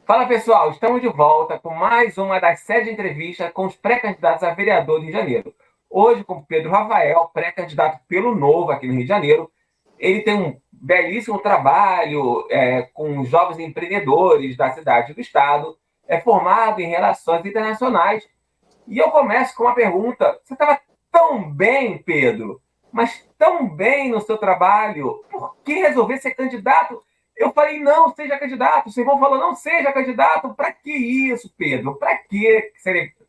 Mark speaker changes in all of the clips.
Speaker 1: Fala pessoal, estamos de volta com mais uma das 7 entrevistas com os pré-candidatos a vereador do Rio de Janeiro. Hoje com Pedro Rafael, pré-candidato pelo Novo aqui no Rio de Janeiro. Ele tem um belíssimo trabalho com jovens empreendedores da cidade e do estado, é formado em relações internacionais. E eu começo com uma pergunta: você estava tão bem, Pedro, mas tão bem no seu trabalho, por que resolver ser candidato? Eu falei, não seja candidato. O Simão falou, não seja candidato. Para que isso, Pedro? Para que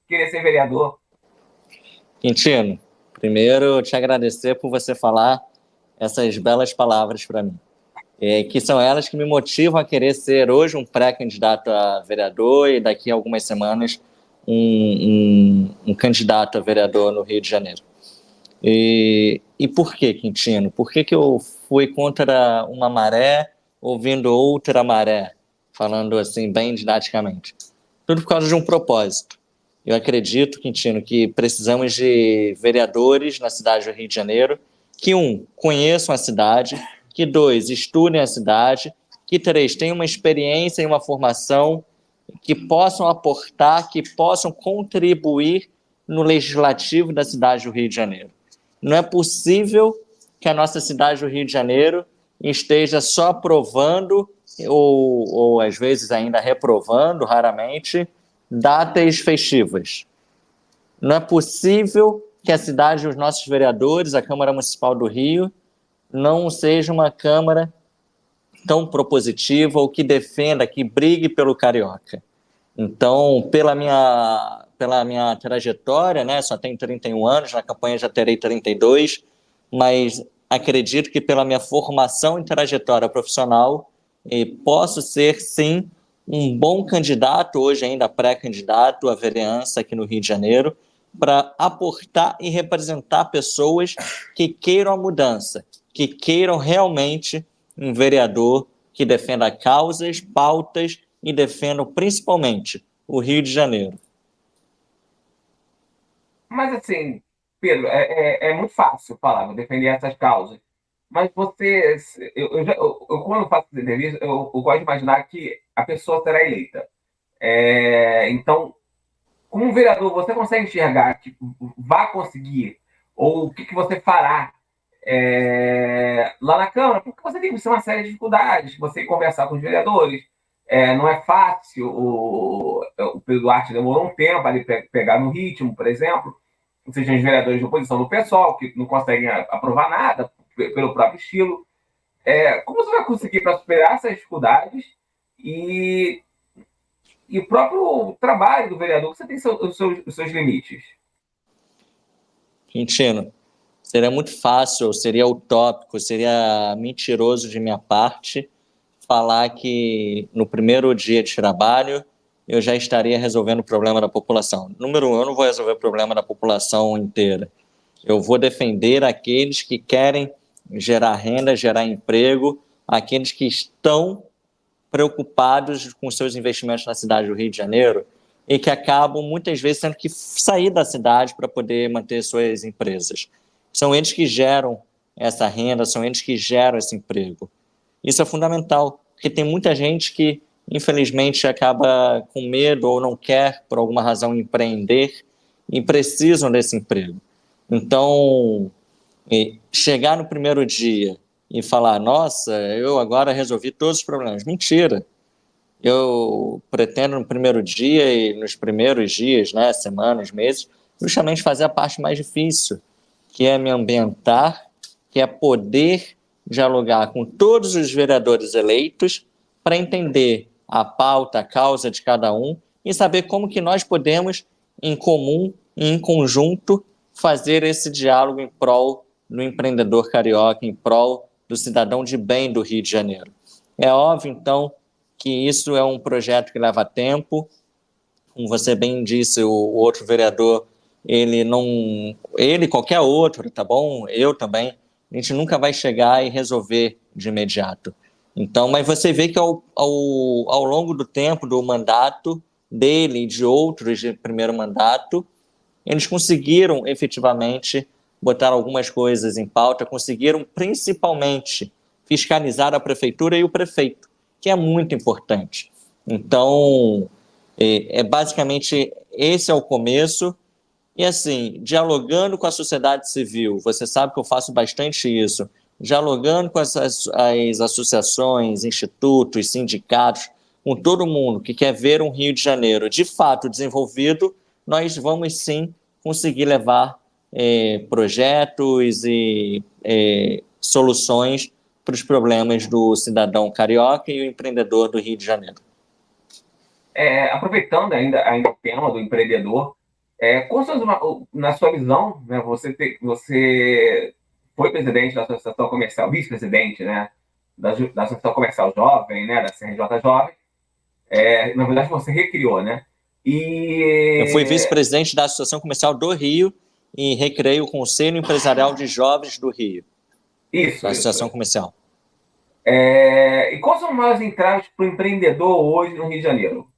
Speaker 1: querer ser vereador?
Speaker 2: Quintino, primeiro te agradecer por você falar essas belas palavras para mim, que são elas que me motivam a querer ser hoje um pré-candidato a vereador e daqui a algumas semanas um candidato a vereador no Rio de Janeiro. E por que, Quintino? Por que eu fui contra uma maré ouvindo outra maré, falando assim bem didaticamente? Tudo por causa de um propósito. Eu acredito, Quintino, que precisamos de vereadores na cidade do Rio de Janeiro que, conheçam a cidade, que, estudem a cidade, que, tenham uma experiência e uma formação que possam aportar, que possam contribuir no legislativo da cidade do Rio de Janeiro. Não é possível que a nossa cidade do Rio de Janeiro esteja só aprovando ou às vezes ainda reprovando, raramente, datas festivas. Não é possível que a cidade dos nossos vereadores, a Câmara Municipal do Rio, não seja uma Câmara tão propositiva ou que defenda, que brigue pelo carioca. Então, pela minha trajetória, né, só tenho 31 anos, na campanha já terei 32, mas acredito que pela minha formação e trajetória profissional, posso ser, sim, um bom candidato, hoje ainda pré-candidato à vereança aqui no Rio de Janeiro, para aportar e representar pessoas que queiram a mudança, que queiram realmente um vereador que defenda causas, pautas e defendam principalmente o Rio de Janeiro.
Speaker 1: Mas assim, Pedro, é muito fácil falar, vou defender essas causas. Mas você, quando faço entrevista, eu gosto de imaginar que a pessoa será eleita. Então, como vereador, você consegue enxergar que vai conseguir, ou o que você fará lá na Câmara? Porque você tem uma série de dificuldades, você conversar com os vereadores, não é fácil, o Pedro Duarte demorou um tempo ali pegar no ritmo, por exemplo, ou seja, os vereadores de oposição do PSOL, que não conseguem aprovar nada pelo próprio estilo. Como você vai conseguir para superar essas dificuldades e e o próprio trabalho do vereador, que você tem os seus limites?
Speaker 2: Quintino, seria muito fácil, seria utópico, seria mentiroso de minha parte falar que no primeiro dia de trabalho eu já estaria resolvendo o problema da população. Número um, eu não vou resolver o problema da população inteira. Eu vou defender aqueles que querem gerar renda, gerar emprego, aqueles que estão preocupados com seus investimentos na cidade do Rio de Janeiro e que acabam, muitas vezes, tendo que sair da cidade para poder manter suas empresas. São eles que geram essa renda, são eles que geram esse emprego. Isso é fundamental, porque tem muita gente que, infelizmente, acaba com medo ou não quer, por alguma razão, empreender e precisam desse emprego. Então, chegar no primeiro dia e falar, nossa, eu agora resolvi todos os problemas. Mentira. Eu pretendo no primeiro dia e nos primeiros dias, né, semanas, meses, justamente fazer a parte mais difícil, que é me ambientar, que é poder dialogar com todos os vereadores eleitos para entender a pauta, a causa de cada um e saber como que nós podemos, em comum e em conjunto, fazer esse diálogo em prol do empreendedor carioca, em prol do cidadão de bem do Rio de Janeiro. É óbvio, então, que isso é um projeto que leva tempo. Como você bem disse, o outro vereador, ele, qualquer outro, tá bom? Eu também, a gente nunca vai chegar e resolver de imediato. Então, mas você vê que ao longo do tempo, do mandato dele e de outros de primeiro mandato, eles conseguiram efetivamente botar algumas coisas em pauta, conseguiram principalmente fiscalizar a prefeitura e o prefeito, que é muito importante. Então, basicamente esse é o começo. E assim, dialogando com a sociedade civil, você sabe que eu faço bastante isso, dialogando com as associações, institutos, sindicatos, com todo mundo que quer ver um Rio de Janeiro de fato desenvolvido, nós vamos sim conseguir levar projetos e soluções para os problemas do cidadão carioca e o empreendedor do Rio de Janeiro.
Speaker 1: Aproveitando ainda o tema do empreendedor, na sua visão, né, você foi presidente da Associação Comercial, vice-presidente, né, da Associação Comercial Jovem, né, da CRJ Jovem. Na verdade, você recriou, né?
Speaker 2: Eu fui vice-presidente da Associação Comercial do Rio e recriei o Conselho Empresarial de Jovens do Rio.
Speaker 1: Isso,
Speaker 2: da Associação Comercial.
Speaker 1: E quais são os maiores entraves para o empreendedor hoje no Rio de Janeiro?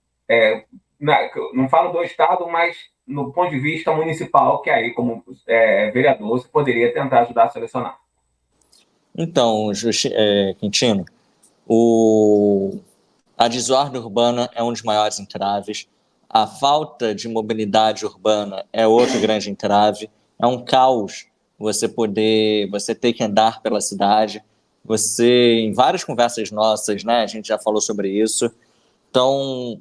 Speaker 1: Não falo do Estado, mas no ponto de vista municipal, que aí, como vereador, você poderia tentar ajudar a selecionar.
Speaker 2: Então, Quintino, a desordem urbana é um dos maiores entraves. A falta de mobilidade urbana é outro grande entrave. É um caos você ter que andar pela cidade. Em várias conversas nossas, né, a gente já falou sobre isso. Então,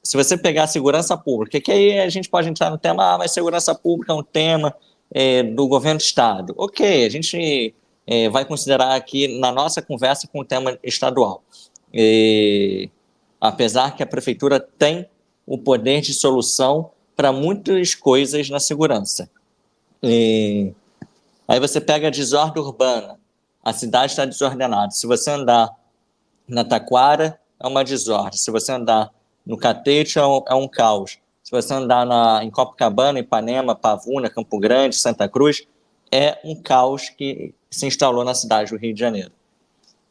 Speaker 2: se você pegar a segurança pública, que aí a gente pode entrar no tema, mas segurança pública é um tema do governo do Estado. Ok, a gente vai considerar aqui na nossa conversa com o tema estadual. Apesar que a prefeitura tem o poder de solução para muitas coisas na segurança. Aí você pega a desordem urbana, a cidade está desordenada. Se você andar na Taquara, é uma desordem. Se você andar no Catete, é um caos. Se você andar em Copacabana, Ipanema, Pavuna, Campo Grande, Santa Cruz, é um caos que se instalou na cidade do Rio de Janeiro.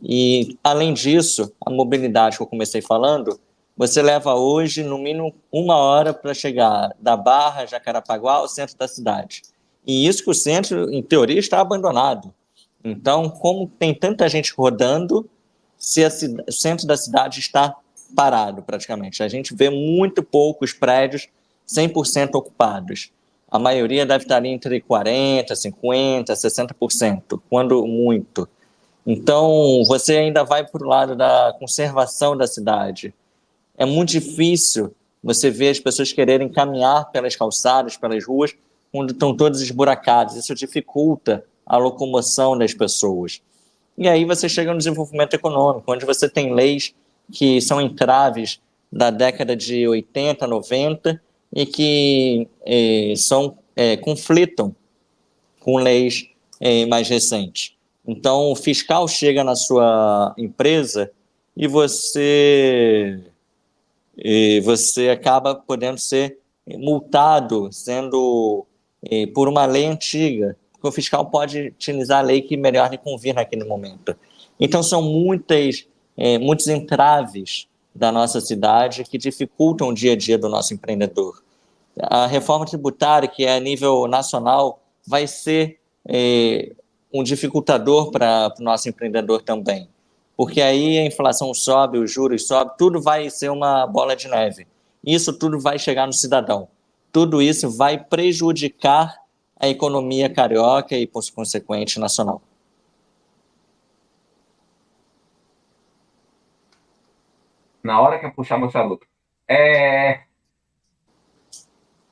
Speaker 2: E, além disso, a mobilidade que eu comecei falando, você leva hoje, no mínimo, 1 hora para chegar da Barra, Jacarapaguá, ao centro da cidade. E isso que o centro, em teoria, está abandonado. Então, como tem tanta gente rodando, se o centro da cidade está parado, praticamente. A gente vê muito poucos prédios 100% ocupados. A maioria deve estar ali entre 40%, 50%, 60%, quando muito. Então, você ainda vai para o lado da conservação da cidade. É muito difícil você ver as pessoas quererem caminhar pelas calçadas, pelas ruas, quando estão todas esburacadas. Isso dificulta a locomoção das pessoas. E aí você chega no desenvolvimento econômico, onde você tem leis que são entraves da década de 80, 90 e que conflitam com leis mais recentes. Então, o fiscal chega na sua empresa e você acaba podendo ser multado, por uma lei antiga, porque o fiscal pode utilizar a lei que melhor lhe convir naquele momento. Então, são muitos entraves da nossa cidade que dificultam o dia a dia do nosso empreendedor. A reforma tributária, que é a nível nacional, vai ser um dificultador para o nosso empreendedor também, porque aí a inflação sobe, os juros sobem, tudo vai ser uma bola de neve. Isso tudo vai chegar no cidadão. Tudo isso vai prejudicar a economia carioca e, por consequente, nacional.
Speaker 1: Na hora que eu puxar meu charuto.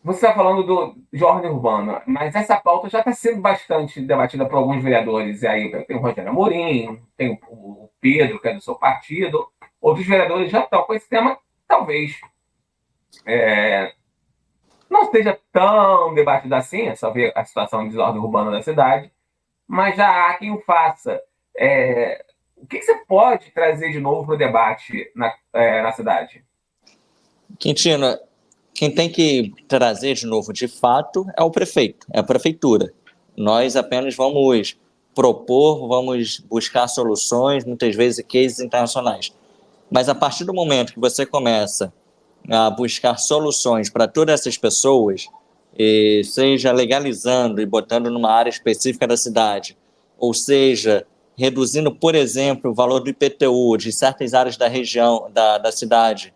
Speaker 1: Você está falando de ordem urbana, mas essa pauta já está sendo bastante debatida por alguns vereadores. E aí tem o Rogério Amorim, tem o Pedro, que é do seu partido. Outros vereadores já estão com esse tema, talvez não esteja tão debatido assim, é só ver a situação de desordem urbana da cidade, mas já há quem o faça. O que você pode trazer de novo para o debate na cidade?
Speaker 2: Quintino, quem tem que trazer de novo, de fato, é o prefeito, é a prefeitura. Nós apenas vamos propor, vamos buscar soluções, muitas vezes cases internacionais. Mas a partir do momento que você começa a buscar soluções para todas essas pessoas, seja legalizando e botando numa área específica da cidade, ou seja, reduzindo, por exemplo, o valor do IPTU de certas áreas da região, da cidade,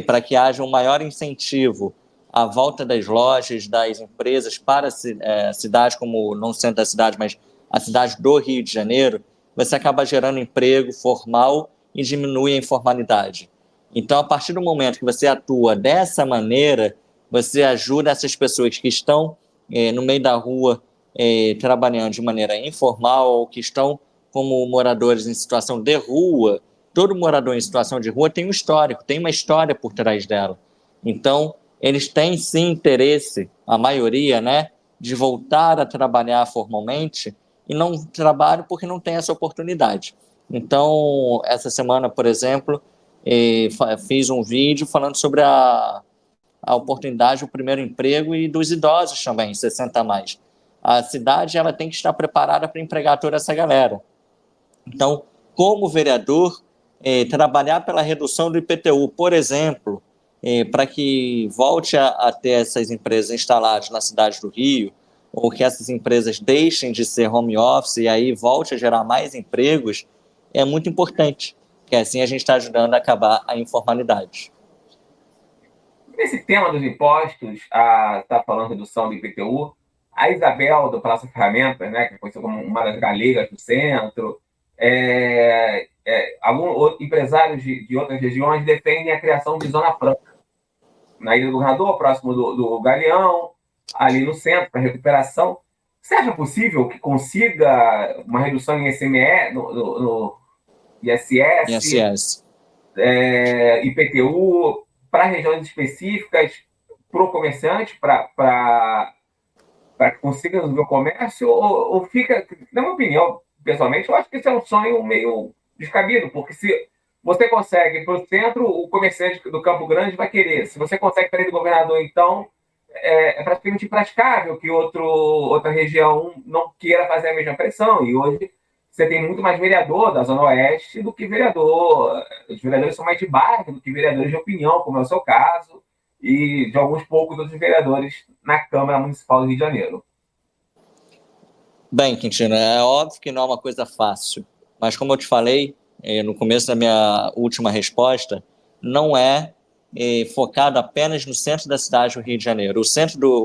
Speaker 2: para que haja um maior incentivo à volta das lojas, das empresas para a cidade, como não centro da cidade, mas a cidade do Rio de Janeiro, você acaba gerando emprego formal e diminui a informalidade. Então, a partir do momento que você atua dessa maneira, você ajuda essas pessoas que estão no meio da rua trabalhando de maneira informal ou que estão como moradores em situação de rua. Todo morador em situação de rua tem um histórico, tem uma história por trás dela. Então, eles têm sim interesse, a maioria, né, de voltar a trabalhar formalmente e não trabalham porque não tem essa oportunidade. Então, essa semana, por exemplo, fiz um vídeo falando sobre a oportunidade, o primeiro emprego e dos idosos também, 60 a mais. A cidade ela tem que estar preparada para empregar toda essa galera. Então, como vereador, trabalhar pela redução do IPTU, por exemplo, para que volte a ter essas empresas instaladas na cidade do Rio, ou que essas empresas deixem de ser home office e aí volte a gerar mais empregos, é muito importante, porque assim a gente está ajudando a acabar a informalidade.
Speaker 1: Nesse tema dos impostos, está falando redução do IPTU, a Isabel, do Praça Ferramentas, né, que foi como uma das galegas do centro, alguns empresários de outras regiões defendem a criação de Zona Franca, na Ilha do Governador, próximo do Galeão, ali no centro, para recuperação. Você acha possível que consiga uma redução em ICMS, no ISS,
Speaker 2: ISS.
Speaker 1: IPTU, para regiões específicas, para o comerciante, para que consiga resolver o comércio, ou fica, na minha opinião, pessoalmente, eu acho que isso é um sonho meio descabido, porque se você consegue para o centro, o comerciante do Campo Grande vai querer. Se você consegue para ele do governador, então, é praticamente impraticável que outra região não queira fazer a mesma pressão. E hoje você tem muito mais vereador da Zona Oeste do que vereador. Os vereadores são mais de bairro do que vereadores de opinião, como é o seu caso, e de alguns poucos outros vereadores na Câmara Municipal do Rio de Janeiro.
Speaker 2: Bem, Quintino, é óbvio que não é uma coisa fácil, mas como eu te falei no começo da minha última resposta, não é focado apenas no centro da cidade do Rio de Janeiro.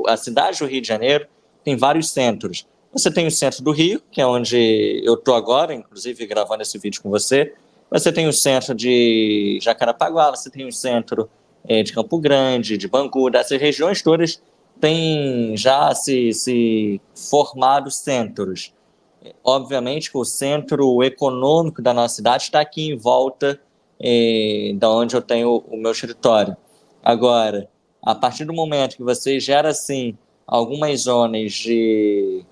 Speaker 2: A cidade do Rio de Janeiro tem vários centros. Você tem o centro do Rio, que é onde eu estou agora, inclusive gravando esse vídeo com você. Você tem o centro de Jacarepaguá, você tem o centro de Campo Grande, de Bangu, dessas regiões todas têm já se formado centros. Obviamente que o centro econômico da nossa cidade está aqui em volta da onde eu tenho o meu escritório. Agora, a partir do momento que você gera, assim, algumas zonas de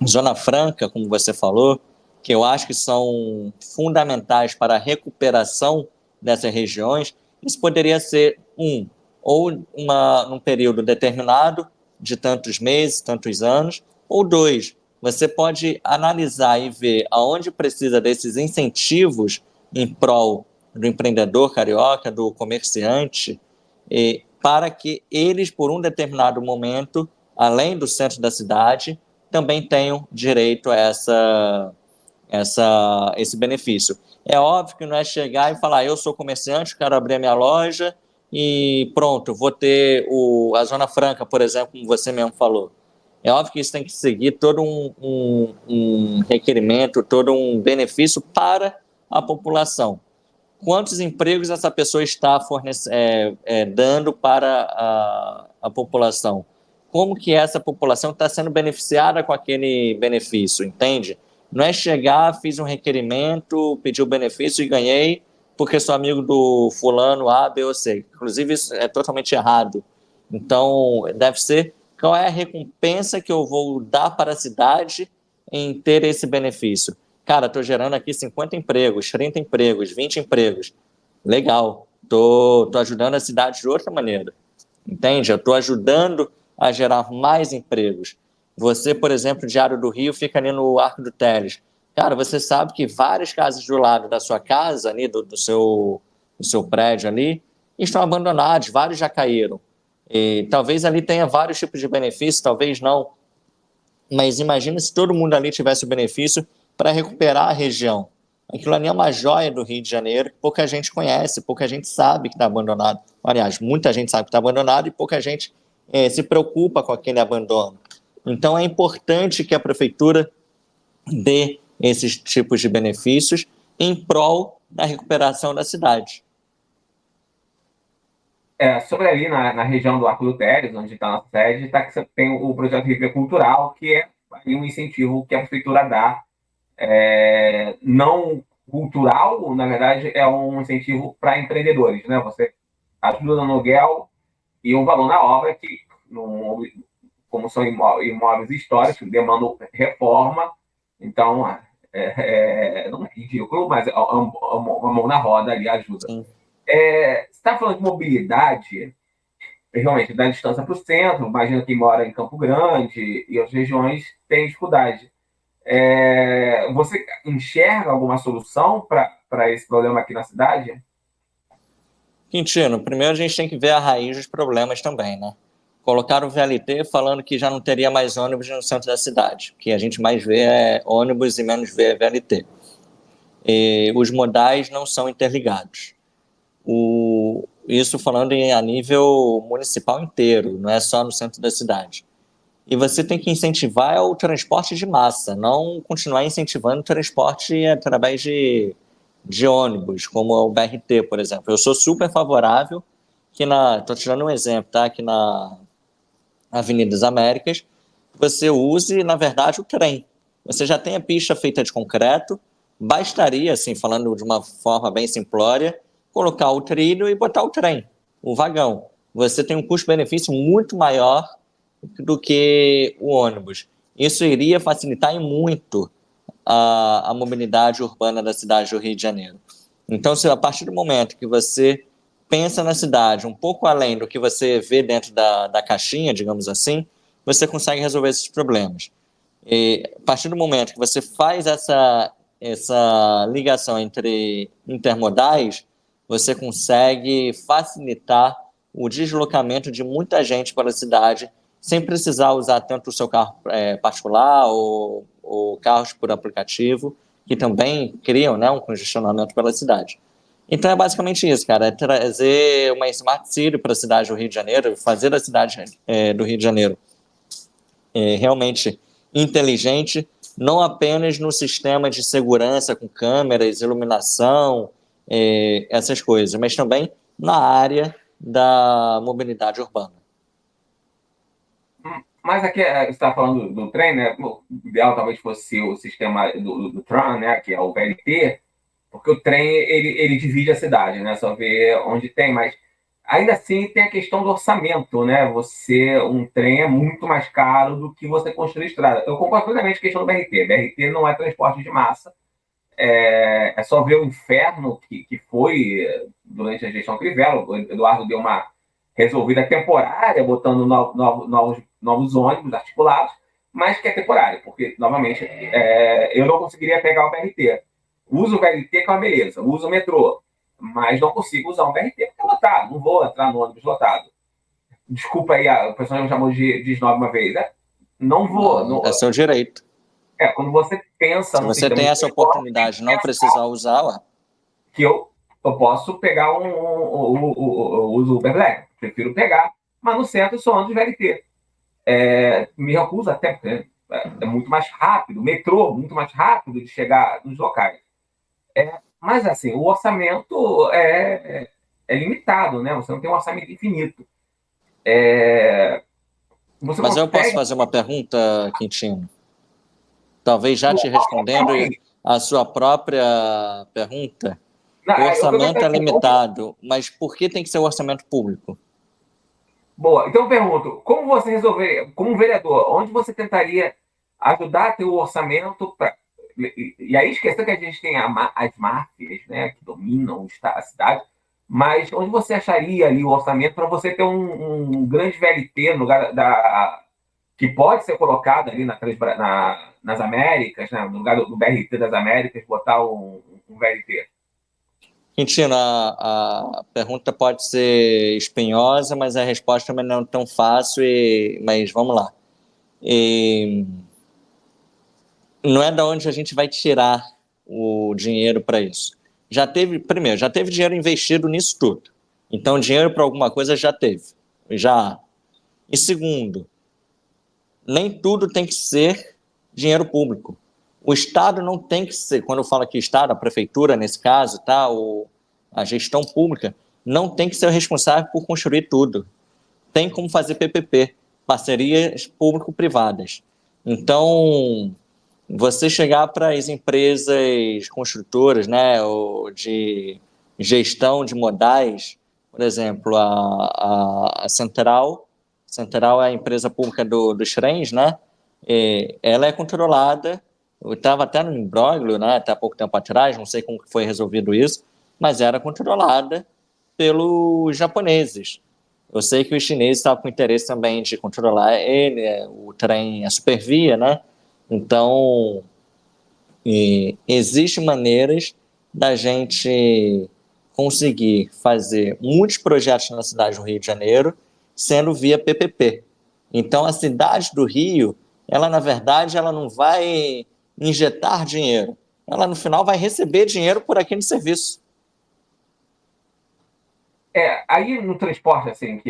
Speaker 2: zona franca, como você falou, que eu acho que são fundamentais para a recuperação dessas regiões, isso poderia ser ou num período determinado, de tantos meses, tantos anos, ou dois, você pode analisar e ver aonde precisa desses incentivos em prol do empreendedor carioca, do comerciante, para que eles, por um determinado momento, além do centro da cidade, também tenham direito a esse benefício. É óbvio que não é chegar e falar, eu sou comerciante, quero abrir a minha loja e pronto, vou ter a Zona Franca, por exemplo, como você mesmo falou. É óbvio que isso tem que seguir todo um requerimento, todo um benefício para a população. Quantos empregos essa pessoa está dando para a população? Como que essa população está sendo beneficiada com aquele benefício, entende? Não é chegar, fiz um requerimento, pedi o benefício e ganhei, porque sou amigo do fulano A, B ou C. Inclusive, isso é totalmente errado. Então, deve ser qual é a recompensa que eu vou dar para a cidade em ter esse benefício. Cara, estou gerando aqui 50 empregos, 30 empregos, 20 empregos. Legal, tô ajudando a cidade de outra maneira, entende? Eu estou ajudando a gerar mais empregos. Você, por exemplo, Diário do Rio, fica ali no Arco do Teles. Cara, você sabe que várias casas do lado da sua casa, ali, do seu prédio ali, estão abandonadas, vários já caíram. E talvez ali tenha vários tipos de benefícios, talvez não. Mas imagina se todo mundo ali tivesse o benefício para recuperar a região. Aquilo ali é uma joia do Rio de Janeiro que pouca gente conhece, pouca gente sabe que está abandonado. Aliás, muita gente sabe que está abandonado e pouca gente se preocupa com aquele abandono. Então, é importante que a prefeitura dê esses tipos de benefícios em prol da recuperação da cidade.
Speaker 1: Sobre ali na região do Arco do Teles, onde está a nossa sede, tá que você tem o projeto River Cultural, que é ali um incentivo que a prefeitura dá, não cultural, na verdade, é um incentivo para empreendedores, né? Você ajuda no aluguel e um valor na obra que, como são imóveis históricos, demandam reforma, então não é ridículo, mas é uma mão na roda ali ajuda.
Speaker 2: Sim.
Speaker 1: Você está falando de mobilidade, realmente, da distância para o centro, imagina quem mora em Campo Grande e as regiões tem dificuldade. Você enxerga alguma solução para esse problema aqui na cidade?
Speaker 2: Quintino, primeiro a gente tem que ver a raiz dos problemas também, né? Colocaram o VLT falando que já não teria mais ônibus no centro da cidade. O que a gente mais vê é ônibus e menos vê é VLT. E os modais não são interligados. Isso falando a nível municipal inteiro, não é só no centro da cidade. E você tem que incentivar o transporte de massa, não continuar incentivando o transporte através de ônibus, como o BRT, por exemplo. Eu sou super favorável que estou tirando um exemplo, tá? Que na Avenida das Américas, você use, na verdade, o trem. Você já tem a pista feita de concreto, bastaria, assim, falando de uma forma bem simplória, colocar o trilho e botar o trem, o vagão. Você tem um custo-benefício muito maior do que o ônibus. Isso iria facilitar e muito a mobilidade urbana da cidade do Rio de Janeiro. Então, se a partir do momento que você pensa na cidade um pouco além do que você vê dentro da caixinha, digamos assim, você consegue resolver esses problemas. E a partir do momento que você faz essa ligação entre intermodais, você consegue facilitar o deslocamento de muita gente para a cidade sem precisar usar tanto o seu carro particular ou carros por aplicativo, que também criam, né, um congestionamento pela cidade. Então é basicamente isso, cara, é trazer uma Smart City para a cidade do Rio de Janeiro, fazer a cidade do Rio de Janeiro realmente inteligente, não apenas no sistema de segurança com câmeras, iluminação, essas coisas, mas também na área da mobilidade urbana.
Speaker 1: Mas aqui você está falando do trem, né? O ideal talvez fosse o sistema do tram, né? Que é o VLT, porque o trem ele divide a cidade, né? Só vê onde tem, mas ainda assim tem a questão do orçamento, né? Um trem é muito mais caro do que você construir estrada. Eu concordo plenamente com a questão do BRT. BRT não é transporte de massa. É só ver o inferno que foi durante a gestão Crivella. O Eduardo deu uma resolvida temporária, botando novos ônibus articulados, mas que é temporário, porque, novamente, eu não conseguiria pegar o BRT. Uso o BRT, que é uma beleza, uso o metrô, mas não consigo usar um BRT porque é lotado, não vou entrar no ônibus lotado. Desculpa aí, o pessoal me chamou de snob uma vez, né? Não vou.
Speaker 2: Não,
Speaker 1: Não,
Speaker 2: é seu direito.
Speaker 1: quando você pensa
Speaker 2: Se
Speaker 1: no
Speaker 2: você
Speaker 1: sistema
Speaker 2: tem
Speaker 1: de
Speaker 2: essa
Speaker 1: transporte, tem
Speaker 2: oportunidade
Speaker 1: que
Speaker 2: de não
Speaker 1: pensar
Speaker 2: precisar usar, ué,
Speaker 1: que eu posso pegar uso Uber Black, prefiro pegar, mas no centro só ando de VLT. Me recuso até, porque é muito mais rápido, metrô, muito mais rápido de chegar nos locais. Mas assim, o orçamento é limitado, né? Você não tem um orçamento infinito. Você
Speaker 2: mas eu posso
Speaker 1: consegue.
Speaker 2: fazer uma pergunta, Quintino? Talvez já te respondendo
Speaker 1: Não,
Speaker 2: a sua própria pergunta. O
Speaker 1: eu tô
Speaker 2: orçamento
Speaker 1: pensando
Speaker 2: é
Speaker 1: assim,
Speaker 2: limitado, mas por que tem que ser o orçamento público?
Speaker 1: boa, então eu pergunto, como você resolveria, como vereador, onde você tentaria ajudar a ter o orçamento para. E aí esqueça que a gente tem as máfias, né, que dominam a cidade, mas onde você acharia ali o orçamento para você ter um grande VLT no lugar que pode ser colocado ali nas Américas, né, no lugar do BRT das Américas, botar um VLT?
Speaker 2: Quintino, a pergunta pode ser espinhosa, mas a resposta também não é tão fácil, mas vamos lá. Não é da onde a gente vai tirar o dinheiro para isso? Primeiro, já teve dinheiro investido nisso tudo. Então, dinheiro para alguma coisa já teve. Já há. E segundo, nem tudo tem que ser dinheiro público. O Estado não tem que ser, quando eu falo aqui Estado, a prefeitura nesse caso, tá, ou a gestão pública, não tem que ser o responsável por construir tudo. Tem como fazer PPP, parcerias público-privadas. Então, você chegar para as empresas construtoras, né, ou de gestão de modais, por exemplo, a Central é a empresa pública dos trens, né? Ela é controlada, eu estava até no imbróglio, né, até há pouco tempo atrás, não sei como foi resolvido isso, mas era controlada pelos japoneses. Eu sei que os chineses estavam com interesse também de controlar ele, o trem, a Supervia, né? Então, existem maneiras da gente conseguir fazer muitos projetos na cidade do Rio de Janeiro sendo via PPP. Então, a cidade do Rio, ela, na verdade, ela não vai injetar dinheiro. Ela, no final, vai receber dinheiro por aquele serviço.
Speaker 1: Aí no transporte, assim,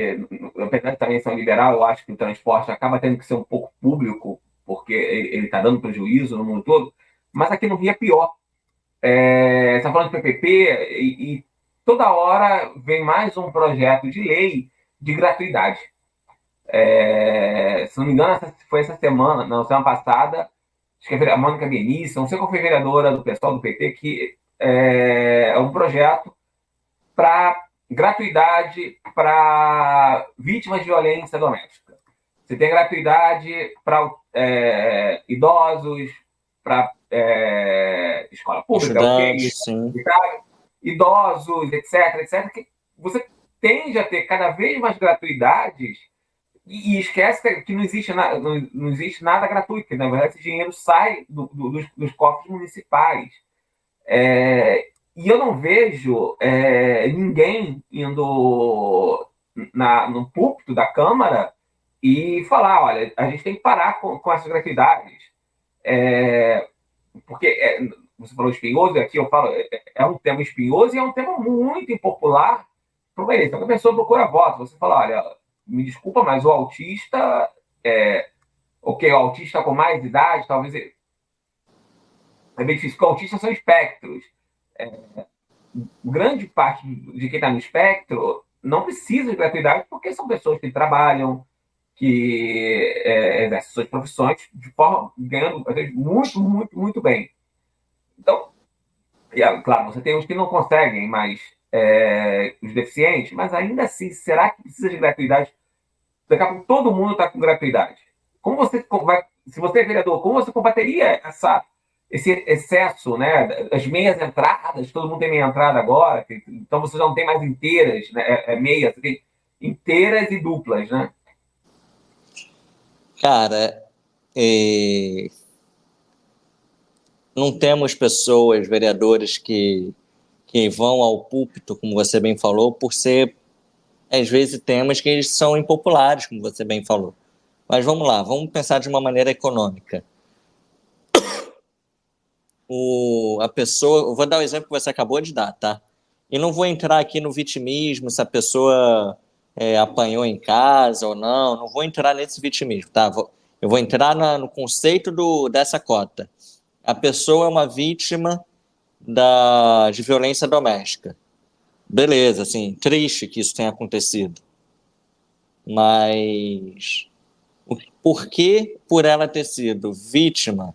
Speaker 1: apesar de também ser um liberal, eu acho que o transporte acaba tendo que ser um pouco público, porque ele está dando prejuízo no mundo todo, mas aqui no Rio é pior. Você está falando de PPP e toda hora vem mais um projeto de lei de gratuidade. Se não me engano, foi essa semana, não, semana passada, acho que a Mônica Benício, não sei qual foi a vereadora do pessoal do PT, que é um projeto para gratuidade para vítimas de violência doméstica. Você tem gratuidade para idosos, para escola pública, ok?
Speaker 2: Estudantes, sim.
Speaker 1: Idosos, etc, etc. Que você tende a ter cada vez mais gratuidades e esquece que não existe, não existe nada gratuito. Na verdade, esse dinheiro sai dos cofres municipais. E eu não vejo ninguém indo no púlpito da Câmara e falar, olha, a gente tem que parar com essas gratuidades. Porque você falou espinhoso, e aqui eu falo, um tema espinhoso e é um tema muito impopular para uma eleição. A pessoa procura voto, você fala, olha, me desculpa, mas o autista, ok, o autista com mais idade, talvez é bem difícil, porque o autista são espectros. Grande parte de quem está no espectro não precisa de gratuidade porque são pessoas que trabalham, que exercem suas profissões de forma ganhando muito, muito, muito bem. Então, claro, você tem os que não conseguem, mas os deficientes, mas ainda assim, será que precisa de gratuidade? Daqui a pouco todo mundo está com gratuidade. Como você vai, se você é vereador, como você combateria esse excesso, né? As meias entradas, todo mundo tem meia entrada agora, então você já não tem mais inteiras, né? Meias, você tem inteiras e duplas, né?
Speaker 2: Cara, não temos pessoas, vereadores, que vão ao púlpito, como você bem falou, por ser, às vezes, temas que eles são impopulares, como você bem falou. Mas vamos lá, vamos pensar de uma maneira econômica. A pessoa, eu vou dar o exemplo que você acabou de dar, tá? E não vou entrar aqui no vitimismo, se a pessoa apanhou em casa ou não, não vou entrar nesse vitimismo, tá? Eu vou entrar no conceito dessa cota. A pessoa é uma vítima de violência doméstica. Beleza, assim, triste que isso tenha acontecido. Mas por que, por ela ter sido vítima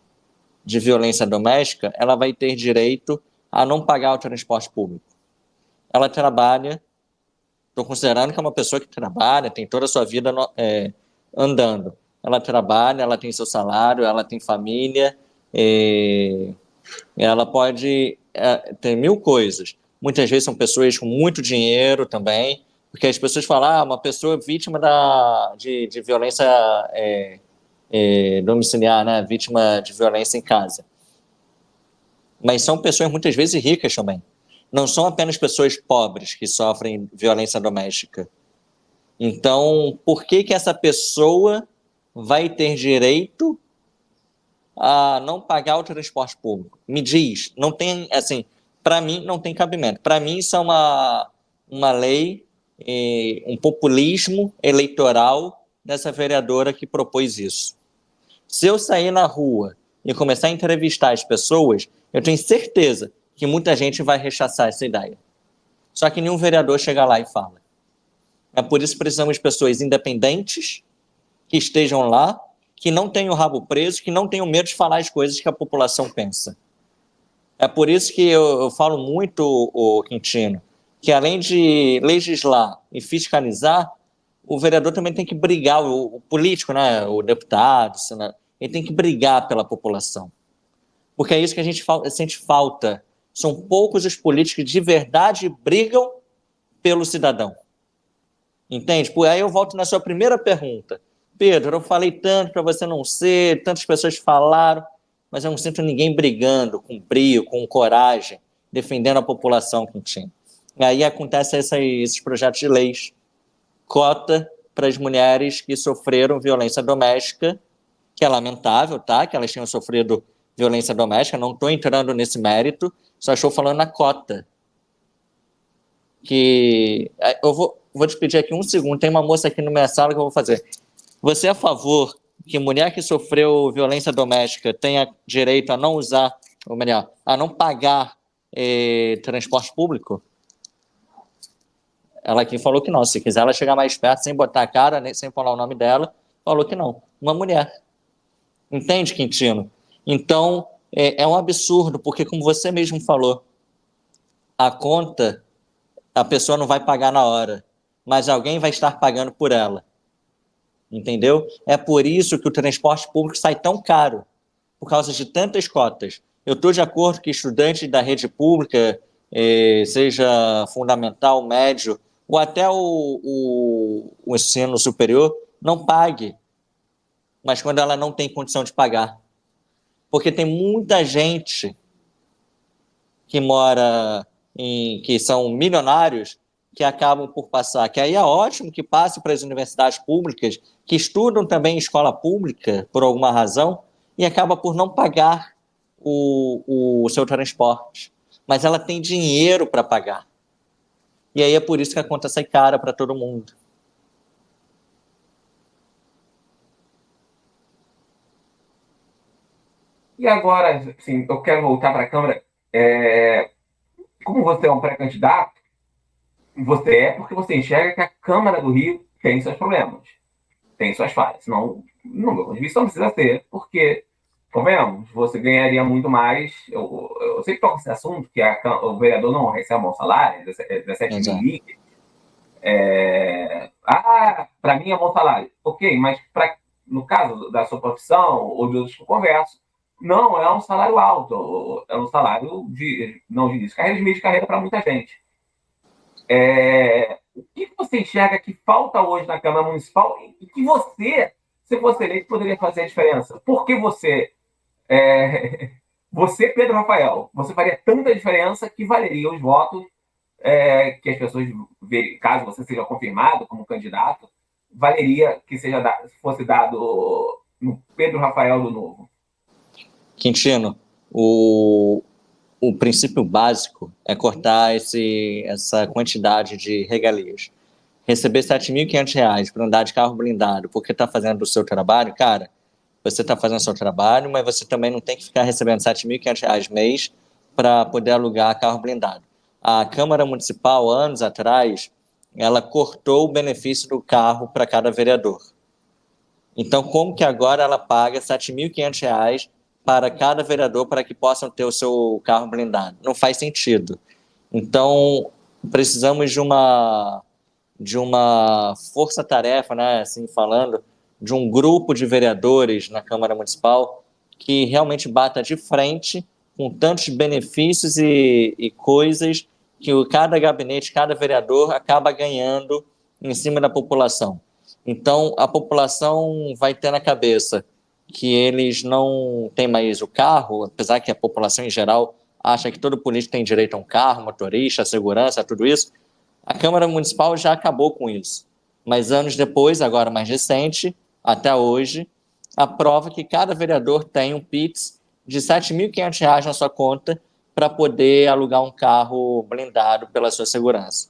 Speaker 2: de violência doméstica, ela vai ter direito a não pagar o transporte público? Ela trabalha, estou considerando que é uma pessoa que trabalha, tem toda a sua vida andando. Ela trabalha, ela tem seu salário, ela tem família, ela pode ter mil coisas. Muitas vezes são pessoas com muito dinheiro também, porque as pessoas falam, uma pessoa vítima de violência domiciliar, né? Vítima de violência em casa. Mas são pessoas muitas vezes ricas também. Não são apenas pessoas pobres que sofrem violência doméstica. Então, por que essa pessoa vai ter direito a não pagar o transporte público. Me diz, não tem, assim, para mim não tem cabimento. Para mim isso é uma lei, um populismo eleitoral dessa vereadora que propôs isso. Se eu sair na rua e começar a entrevistar as pessoas, eu tenho certeza que muita gente vai rechaçar essa ideia. Só que nenhum vereador chega lá e fala. É por isso que precisamos de pessoas independentes, que estejam lá, que não tenham o rabo preso, que não tenham medo de falar as coisas que a população pensa. É por isso que eu falo muito, o Quintino, que além de legislar e fiscalizar, o vereador também tem que brigar, o político, né, o deputado, ele tem que brigar pela população. Porque é isso que a gente sente falta. São poucos os políticos que de verdade brigam pelo cidadão. Entende? Aí eu volto na sua primeira pergunta. Pedro, eu falei tanto para você não ser, tantas pessoas falaram, mas eu não sinto ninguém brigando, com brio, com coragem, defendendo a população que tinha. E aí acontecem esses projetos de leis. Cota para as mulheres que sofreram violência doméstica, que é lamentável, tá? Que elas tenham sofrido violência doméstica, não estou entrando nesse mérito, só estou falando na cota. Que eu vou te pedir aqui um segundo, tem uma moça aqui na minha sala que eu vou fazer. Você é a favor que mulher que sofreu violência doméstica tenha direito a não usar, ou melhor, a não pagar transporte público? Ela aqui falou que não. Se quiser ela chegar mais perto, sem botar a cara, sem falar o nome dela, falou que não. Uma mulher. Entende, Quintino? Então, é um absurdo, porque como você mesmo falou, a conta a pessoa não vai pagar na hora, mas alguém vai estar pagando por ela. Entendeu? É por isso que o transporte público sai tão caro, por causa de tantas cotas. Eu estou de acordo que estudantes da rede pública, seja fundamental, médio, ou até o ensino superior, não pague, mas quando ela não tem condição de pagar. Porque tem muita gente que mora que são milionários, que acabam por passar, que aí é ótimo que passe para as universidades públicas, que estudam também em escola pública, por alguma razão, e acaba por não pagar o seu transporte. Mas ela tem dinheiro para pagar. E aí é por isso que a conta sai cara para todo mundo.
Speaker 1: E agora, assim, eu quero voltar para a Câmara. Como você é um pré-candidato, você é porque você enxerga que a Câmara do Rio tem seus problemas, tem suas falhas. Não, no meu ponto de vista, não precisa ter, porque, convenhamos, você ganharia muito mais. Eu sempre toco esse assunto, que o vereador não recebe um bom salário, 17 mil
Speaker 2: Exato.
Speaker 1: líquidos. Para mim é bom salário. Ok, mas no caso da sua profissão ou de outros que eu converso, não é um salário alto, é um salário não de início, carreira de meio de carreira para muita gente. O que você enxerga que falta hoje na Câmara Municipal e que você, se fosse eleito, poderia fazer a diferença? Por que você, Pedro Rafael, você faria tanta diferença que valeria os votos que as pessoas, caso você seja confirmado como candidato, valeria que fosse dado no Pedro Rafael do Novo?
Speaker 2: Quintino, o princípio básico é cortar essa quantidade de regalias. Receber R$7.500 para andar de carro blindado porque está fazendo o seu trabalho, cara, você está fazendo o seu trabalho, mas você também não tem que ficar recebendo R$7.500 mês para poder alugar carro blindado. A Câmara Municipal, anos atrás, ela cortou o benefício do carro para cada vereador. Então, como que agora ela paga R$7.500 para cada vereador para que possam ter o seu carro blindado? Não faz sentido. Então, precisamos de uma força-tarefa, né, assim falando, de um grupo de vereadores na Câmara Municipal que realmente bata de frente com tantos benefícios e coisas que cada gabinete, cada vereador acaba ganhando em cima da população. Então, a população vai ter na cabeça que eles não têm mais o carro, apesar que a população em geral acha que todo político tem direito a um carro, motorista, segurança, tudo isso. A Câmara Municipal já acabou com isso. Mas anos depois, agora mais recente, até hoje, a prova que cada vereador tem um Pix de R$ 7.500 na sua conta para poder alugar um carro blindado pela sua segurança.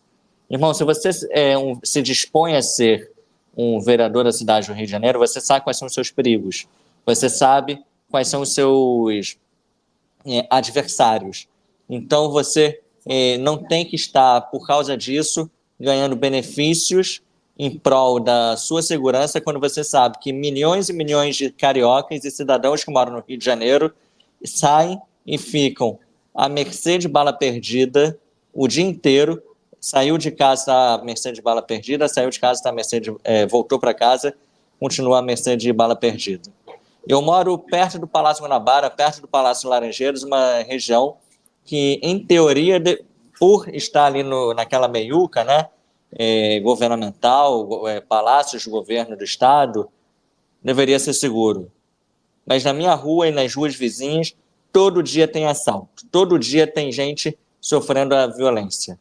Speaker 2: Irmão, se você se dispõe a ser um vereador da cidade do Rio de Janeiro, você sabe quais são os seus perigos. Você sabe quais são os seus adversários. Então, você não tem que estar, por causa disso, ganhando benefícios em prol da sua segurança, quando você sabe que milhões e milhões de cariocas e cidadãos que moram no Rio de Janeiro saem e ficam à mercê de bala perdida o dia inteiro. Saiu de casa à mercê de bala perdida, saiu de casa, voltou para casa, continua à mercê de bala perdida. Eu moro perto do Palácio Guanabara, perto do Palácio Laranjeiras, uma região que, em teoria, por estar ali naquela meiuca, né, governamental, palácios do governo do estado, deveria ser seguro. Mas na minha rua e nas ruas vizinhas, todo dia tem assalto, todo dia tem gente sofrendo a violência.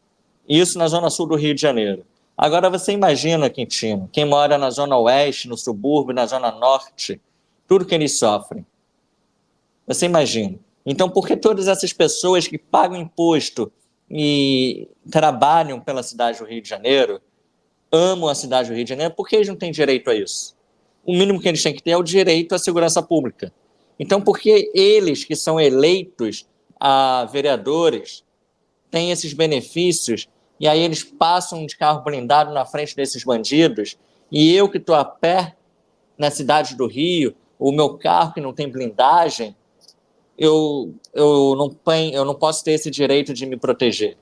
Speaker 2: Isso na zona sul do Rio de Janeiro. Agora você imagina, Quintino, quem mora na zona oeste, no subúrbio, na zona norte, tudo que eles sofrem. Você imagina. Então, por que todas essas pessoas que pagam imposto e trabalham pela cidade do Rio de Janeiro, amam a cidade do Rio de Janeiro, por que eles não têm direito a isso? O mínimo que eles têm que ter é o direito à segurança pública. Então, por que eles, que são eleitos a vereadores, têm esses benefícios e aí eles passam de carro blindado na frente desses bandidos e eu que estou a pé na cidade do Rio, o meu carro que não tem blindagem, eu não posso ter esse direito de me proteger.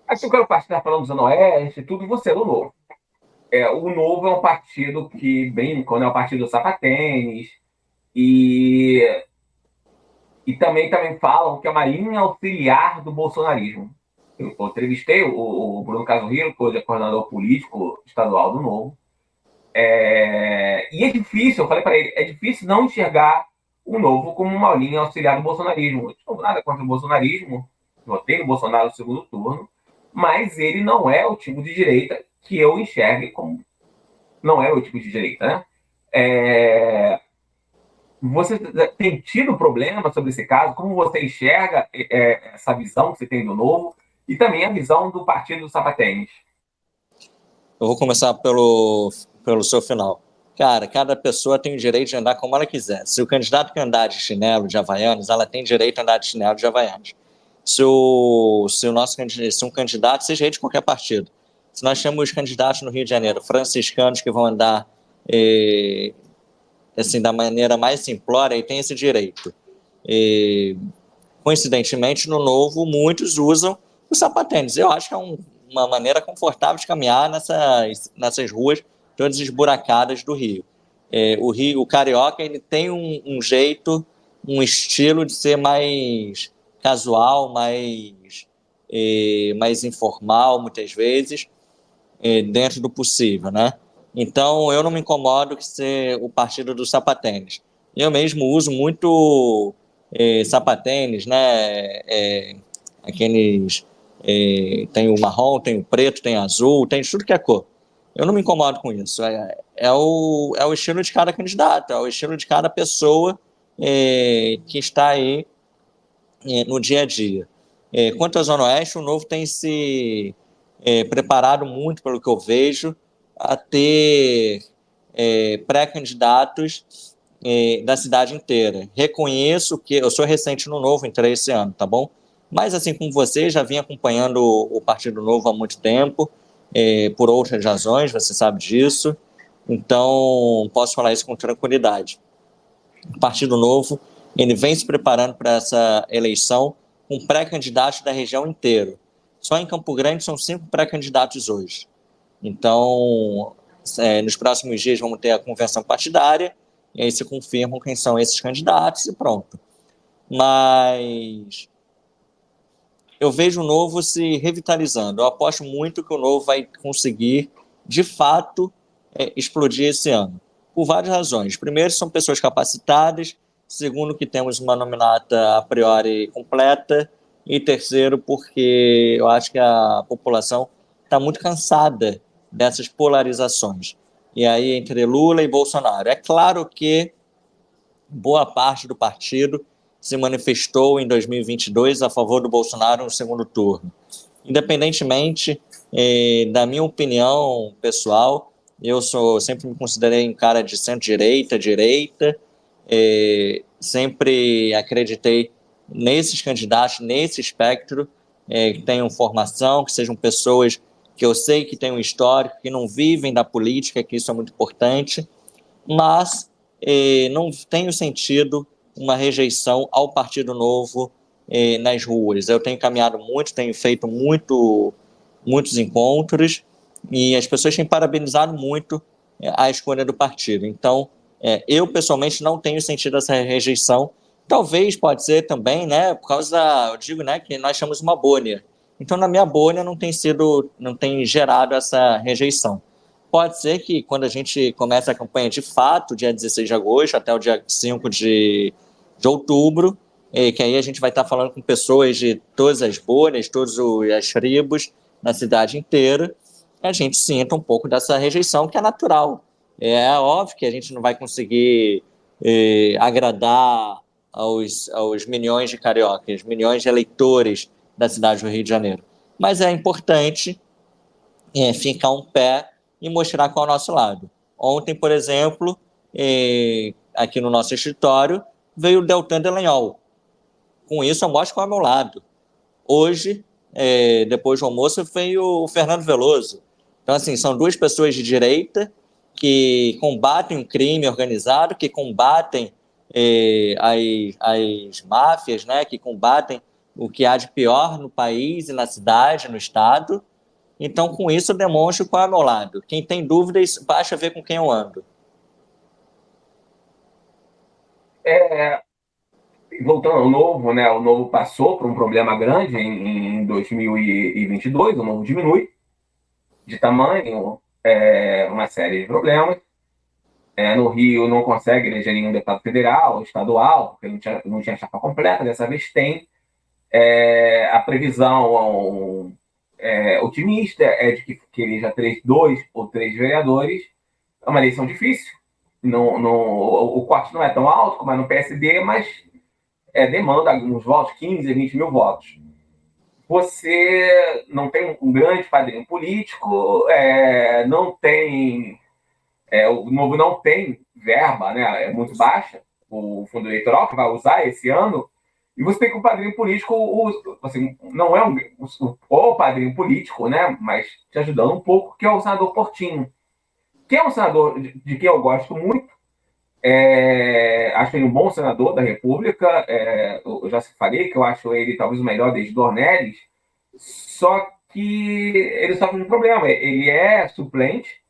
Speaker 1: Acho que o partido está falando do Zona Oeste, tudo, e você é do Novo. O Novo é um partido que brinca, né? É o partido do sapatênis, e, também falam que é uma linha auxiliar do bolsonarismo. Eu entrevistei o Bruno Casuhiro, que hoje é coordenador político estadual do Novo. E é difícil, eu falei para ele, é difícil não enxergar o Novo como uma linha auxiliar do bolsonarismo. Eu não tenho nada contra o bolsonarismo, votei no Bolsonaro no segundo turno, mas ele não é o tipo de direita que eu enxergue como. Não é o tipo de direita, né? Você tem tido problema sobre esse caso? Como você enxerga essa visão que você tem do Novo e também a visão do Partido dos Sapatênis?
Speaker 2: Eu vou começar pelo seu final. Cara, cada pessoa tem o direito de andar como ela quiser. Se o candidato quer andar de chinelo, de havaianas, ela tem direito a andar de chinelo, de havaianas. Se um candidato, seja ele de qualquer partido, se nós temos candidatos no Rio de Janeiro, franciscanos que vão andar assim, da maneira mais simplória, e tem esse direito. Coincidentemente, no Novo, muitos usam os sapatênis. Eu acho que é uma maneira confortável de caminhar nessas ruas todas esburacadas do Rio. O carioca ele tem um jeito, um estilo de ser mais casual, mais informal, muitas vezes, dentro do possível, né? Então, eu não me incomodo que ser o partido dos sapatênis. Eu mesmo uso muito sapatênis, né? Aqueles... tem o marrom, tem o preto, tem o azul, tem tudo que é cor. Eu não me incomodo com isso. É o estilo de cada candidato, é o estilo de cada pessoa que está aí no dia a dia. Quanto à Zona Oeste, o Novo tem se preparado muito, pelo que eu vejo, a ter pré-candidatos da cidade inteira. Reconheço que eu sou recente no Novo, entrei esse ano, tá bom? Mas, assim como você, já vim acompanhando o Partido Novo há muito tempo, por outras razões, você sabe disso. Então, posso falar isso com tranquilidade. O Partido Novo ele vem se preparando para essa eleição com pré-candidatos da região inteira. Só em Campo Grande são 5 pré-candidatos hoje. Então, nos próximos dias vamos ter a convenção partidária, e aí se confirmam quem são esses candidatos e pronto. Mas eu vejo o Novo se revitalizando. Eu aposto muito que o Novo vai conseguir, de fato, explodir esse ano. Por várias razões. Primeiro, são pessoas capacitadas. Segundo, que temos uma nominata a priori completa. E terceiro, porque eu acho que a população está muito cansada dessas polarizações. E aí, entre Lula e Bolsonaro. É claro que boa parte do partido se manifestou em 2022 a favor do Bolsonaro no segundo turno. Independentemente da minha opinião pessoal, sempre me considerei um cara de centro-direita, sempre acreditei nesses candidatos, nesse espectro, que tenham formação, que sejam pessoas que eu sei que têm um histórico, que não vivem da política, que isso é muito importante, mas não tenho sentido uma rejeição ao Partido Novo nas ruas. Eu tenho caminhado muito, tenho feito muitos encontros e as pessoas têm parabenizado muito a escolha do partido. Então, eu pessoalmente não tenho sentido essa rejeição. Talvez pode ser também, né, por causa eu digo, né, que nós chamamos uma bolha. Então, na minha bolha não tem gerado essa rejeição. Pode ser que quando a gente começa a campanha de fato, dia 16 de agosto até o dia 5 de outubro, que aí a gente vai estar falando com pessoas de todas as bolhas, todas as tribos, na cidade inteira, a gente sinta um pouco dessa rejeição que é natural. É óbvio que a gente não vai conseguir agradar aos milhões de cariocas, milhões de eleitores da cidade do Rio de Janeiro. Mas é importante ficar um pé e mostrar qual é o nosso lado. Ontem, por exemplo, aqui no nosso escritório, veio o Deltan Dallagnol. Com isso, eu mostro qual é o meu lado. Hoje, depois do almoço, veio o Fernando Veloso. Então, assim, são duas pessoas de direita que combatem o crime organizado, que combatem as máfias, né, que combatem o que há de pior no país e na cidade, no estado. Então, com isso, eu demonstro qual é o meu lado. Quem tem dúvidas, basta ver com quem eu ando.
Speaker 1: Voltando ao Novo, né? O Novo passou por um problema grande em 2022, o Novo diminui de tamanho, uma série de problemas. No Rio não consegue eleger nenhum deputado federal, estadual, porque não tinha chapa completa, dessa vez tem. A previsão otimista é de que eleja dois ou três vereadores. É uma eleição difícil. O corte não é tão alto como é no PSD, mas demanda alguns votos, 15, 20 mil votos. Você não tem um grande padrinho político, não tem. O Novo não tem verba, né? É muito baixa o fundo eleitoral que vai usar esse ano. E você tem que o padrinho político, assim, não é o padrinho político, né? Mas te ajudando um pouco, que é o senador Portinho, que é um senador de quem eu gosto muito. Acho ele um bom senador da República. Eu já falei que eu acho ele talvez o melhor desde Dornelles. Só que ele sofre um problema. Ele é suplente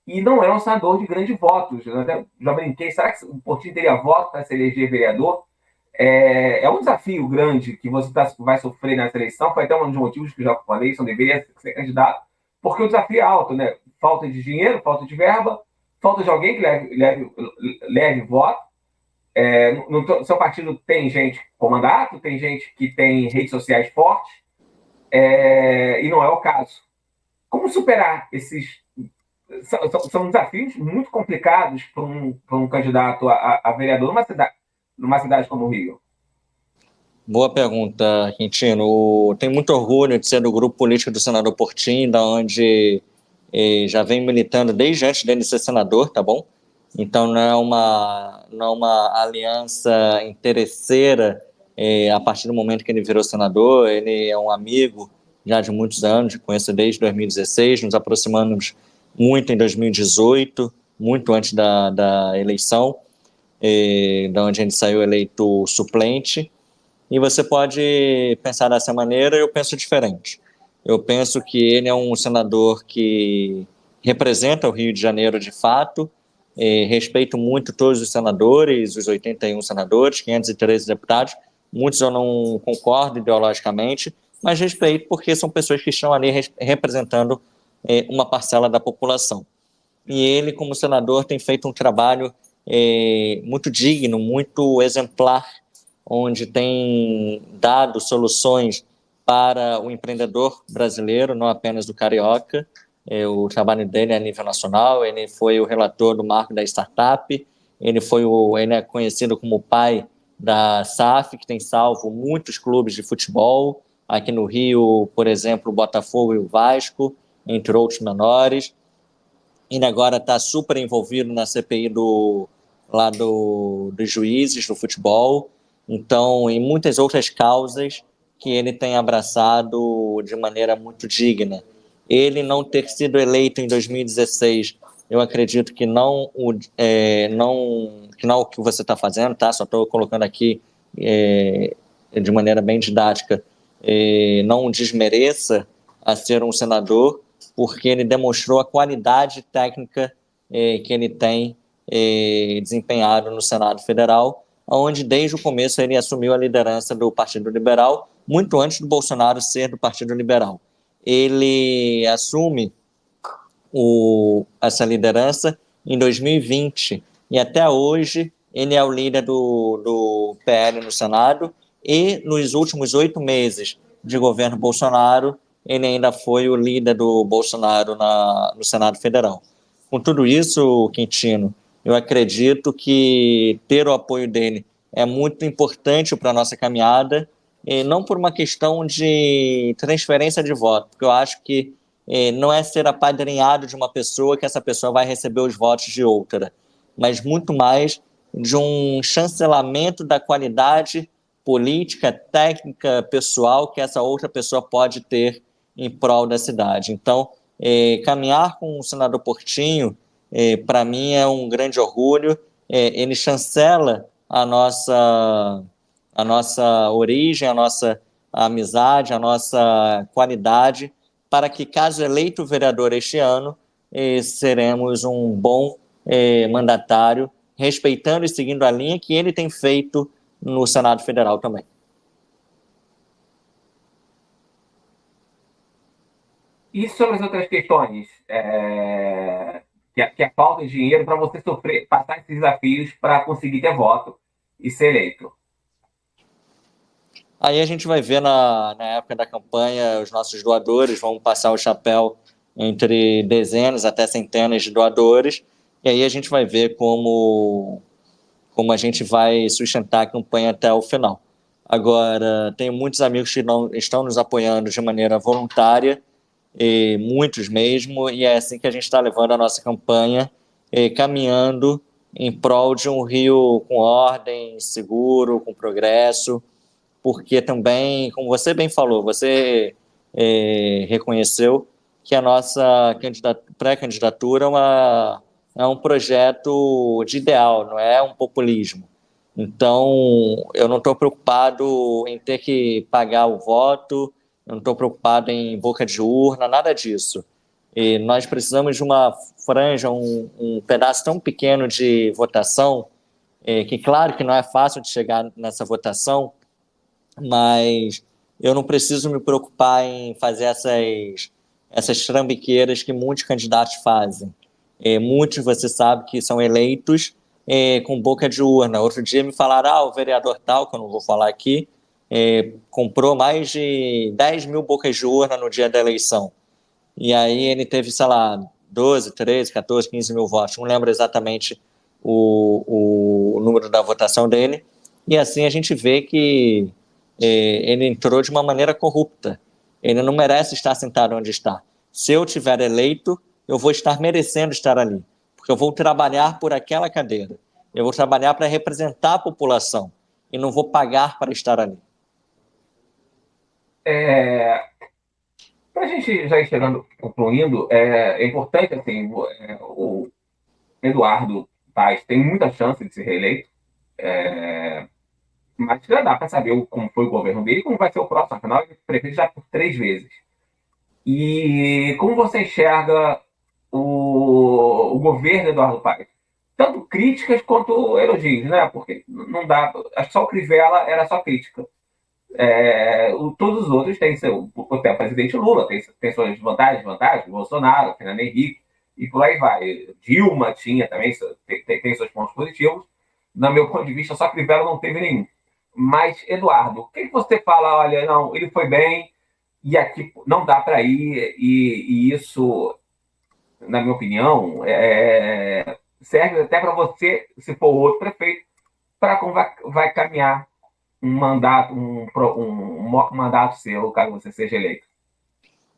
Speaker 1: e não é um senador de grandes votos. Eu até já brinquei, será que o Portinho teria voto para se eleger vereador? Um desafio grande que você vai sofrer nessa eleição. Foi até um dos motivos que eu já falei, são deveria ser candidato, porque o desafio é alto, né? Falta de dinheiro, falta de verba, falta de alguém que leve voto. No seu partido tem gente com mandato, tem gente que tem redes sociais fortes, e não é o caso. Como superar esses. São desafios muito complicados para um candidato a vereador numa cidade como o Rio.
Speaker 2: Boa pergunta, Quintino. Tenho muito orgulho de ser do grupo político do senador Portinho, da onde já vem militando desde antes dele ser senador, tá bom? Então não é uma aliança interesseira a partir do momento que ele virou senador. Ele é um amigo já de muitos anos, conheço desde 2016, nos aproximamos muito em 2018, muito antes da eleição, da onde a gente saiu eleito suplente. E você pode pensar dessa maneira, eu penso diferente. Eu penso que ele é um senador que representa o Rio de Janeiro de fato. Respeito muito todos os senadores, os 81 senadores, 513 deputados. Muitos eu não concordo ideologicamente, mas respeito porque são pessoas que estão ali representando uma parcela da população. E ele, como senador, tem feito um trabalho muito digno, muito exemplar, onde tem dado soluções para o empreendedor brasileiro, não apenas do carioca, o trabalho dele é a nível nacional, ele foi o relator do marco da startup, ele é conhecido como o pai da SAF, que tem salvo muitos clubes de futebol, aqui no Rio, por exemplo, o Botafogo e o Vasco, entre outros menores. Ele agora está super envolvido na CPI dos juízes do futebol, então, em muitas outras causas que ele tem abraçado de maneira muito digna. Ele não ter sido eleito em 2016, eu acredito que não o que você está fazendo, tá? Só estou colocando aqui de maneira bem didática, não desmereça a ser um senador, porque ele demonstrou a qualidade técnica que ele tem desempenhado no Senado Federal, onde desde o começo ele assumiu a liderança do Partido Liberal, muito antes do Bolsonaro ser do Partido Liberal. Ele assume essa liderança em 2020 e até hoje ele é o líder do PL no Senado, e nos últimos 8 meses de governo Bolsonaro ele ainda foi o líder do Bolsonaro no Senado Federal. Com tudo isso, Quintino, eu acredito que ter o apoio dele é muito importante para a nossa caminhada, e não por uma questão de transferência de voto, porque eu acho que não é ser apadrinhado de uma pessoa que essa pessoa vai receber os votos de outra, mas muito mais de um chancelamento da qualidade política, técnica, pessoal que essa outra pessoa pode ter em prol da cidade. Então, caminhar com o senador Portinho, para mim, é um grande orgulho. Ele chancela a nossa origem, a nossa amizade, a nossa qualidade, para que, caso eleito vereador este ano, seremos um bom mandatário, respeitando e seguindo a linha que ele tem feito no Senado Federal também.
Speaker 1: E sobre as outras questões, que a falta de dinheiro para você passar esses desafios para conseguir ter voto e ser eleito.
Speaker 2: Aí a gente vai ver na época da campanha, os nossos doadores vão passar o chapéu entre dezenas até centenas de doadores, e aí a gente vai ver como a gente vai sustentar a campanha até o final. Agora, tenho muitos amigos que estão nos apoiando de maneira voluntária, e muitos mesmo, e é assim que a gente está levando a nossa campanha, caminhando em prol de um Rio com ordem, seguro, com progresso, porque também, como você bem falou, você reconheceu que a nossa pré-candidatura é um projeto de ideal, não é um populismo. Então, eu não estou preocupado em ter que pagar o voto, eu não estou preocupado em boca de urna, nada disso. E nós precisamos de uma franja, um pedaço tão pequeno de votação, que claro que não é fácil de chegar nessa votação, mas eu não preciso me preocupar em fazer essas trambiqueiras que muitos candidatos fazem. Muitos, você sabe, que são eleitos com boca de urna. Outro dia me falaram, o vereador tal, que eu não vou falar aqui, comprou mais de 10 mil bocas de urna no dia da eleição. E aí ele teve, sei lá, 12, 13, 14, 15 mil votos. Não lembro exatamente o número da votação dele. E assim a gente vê que ele entrou de uma maneira corrupta. Ele não merece estar sentado onde está. Se eu tiver eleito, eu vou estar merecendo estar ali, porque eu vou trabalhar por aquela cadeira. Eu vou trabalhar para representar a população e não vou pagar para estar ali.
Speaker 1: Para a gente já ir chegando, concluindo, é importante, assim, o Eduardo Paes tem muita chance de ser reeleito, mas já dá para saber como foi o governo dele e como vai ser o próximo. Afinal, ele prefeito já por 3 vezes. E como você enxerga o governo Eduardo Paes? Tanto críticas quanto elogios, né? Porque não dá. Acho que só o Crivella era só crítica. Todos os outros têm seu. O presidente Lula tem suas vantagens, Bolsonaro, Fernando Henrique, e por aí vai. Dilma tinha também, tem seus pontos positivos. No meu ponto de vista, só Crivella não teve nenhum. Mas, Eduardo, o que você fala? Olha, não, ele foi bem, e aqui não dá para ir, e isso na minha opinião, serve até para você, se for outro prefeito, para como vai caminhar um mandato, um mandato seu, caso você seja eleito.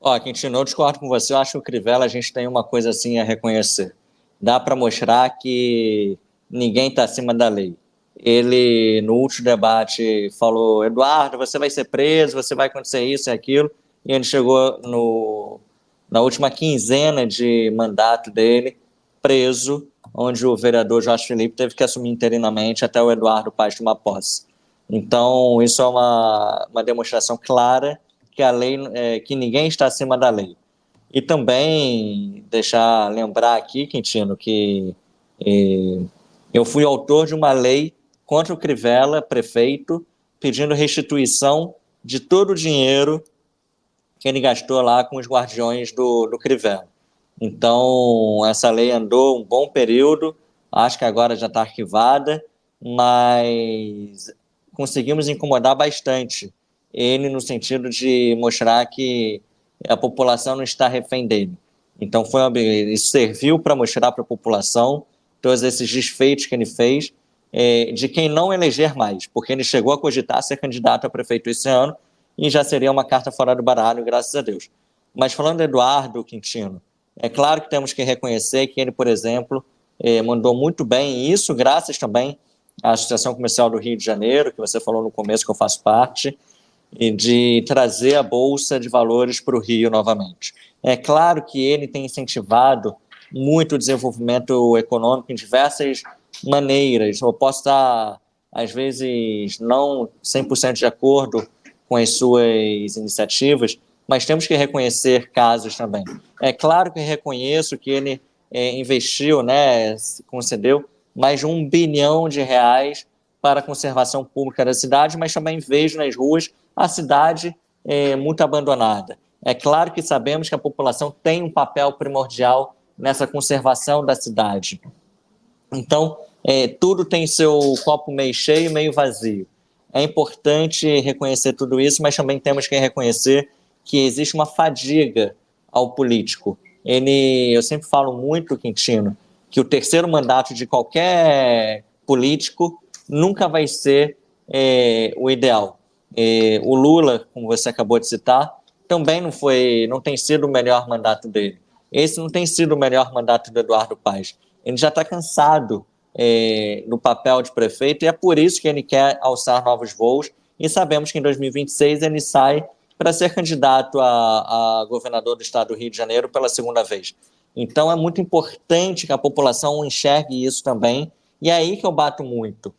Speaker 2: Ó, Quintino, eu discordo com você. Eu acho que o Crivella a gente tem uma coisa assim a reconhecer. Dá para mostrar que ninguém está acima da lei. Ele, no último debate, falou: Eduardo, você vai ser preso, você vai acontecer isso e aquilo. E ele chegou na última quinzena de mandato dele, preso, onde o vereador Jorge Felipe teve que assumir interinamente até o Eduardo Paes tomar posse. Então, isso é uma demonstração clara que a lei, que ninguém está acima da lei. E também deixar lembrar aqui, Quintino, que eu fui autor de uma lei contra o Crivella, prefeito, pedindo restituição de todo o dinheiro que ele gastou lá com os guardiões do Crivella. Então, essa lei andou um bom período, acho que agora já está arquivada, mas conseguimos incomodar bastante ele no sentido de mostrar que a população não está refém dele. Então, isso serviu para mostrar para a população todos esses desfeitos que ele fez, de quem não eleger mais, porque ele chegou a cogitar ser candidato a prefeito esse ano e já seria uma carta fora do baralho, graças a Deus. Mas falando do Eduardo Quintino, é claro que temos que reconhecer que ele, por exemplo, mandou muito bem, e isso graças também à Associação Comercial do Rio de Janeiro, que você falou no começo que eu faço parte, e de trazer a Bolsa de Valores para o Rio novamente. É claro que ele tem incentivado muito o desenvolvimento econômico em diversas maneiras. Eu posso estar, às vezes, não 100% de acordo com as suas iniciativas, mas temos que reconhecer casos também. É claro que reconheço que ele investiu, né, concedeu mais de R$ 1 bilhão para a conservação pública da cidade, mas também vejo nas ruas a cidade muito abandonada. É claro que sabemos que a população tem um papel primordial nessa conservação da cidade. Então, tudo tem seu copo meio cheio e meio vazio. É importante reconhecer tudo isso, mas também temos que reconhecer que existe uma fadiga ao político. Eu sempre falo muito, Quintino, que o terceiro mandato de qualquer político nunca vai ser o ideal. O Lula, como você acabou de citar, também não tem sido o melhor mandato dele. Esse não tem sido o melhor mandato do Eduardo Paes. Ele já está cansado no papel de prefeito e é por isso que ele quer alçar novos voos. E sabemos que em 2026 ele sai para ser candidato a governador do estado do Rio de Janeiro pela segunda vez. Então é muito importante que a população enxergue isso também. E é aí que eu bato muito.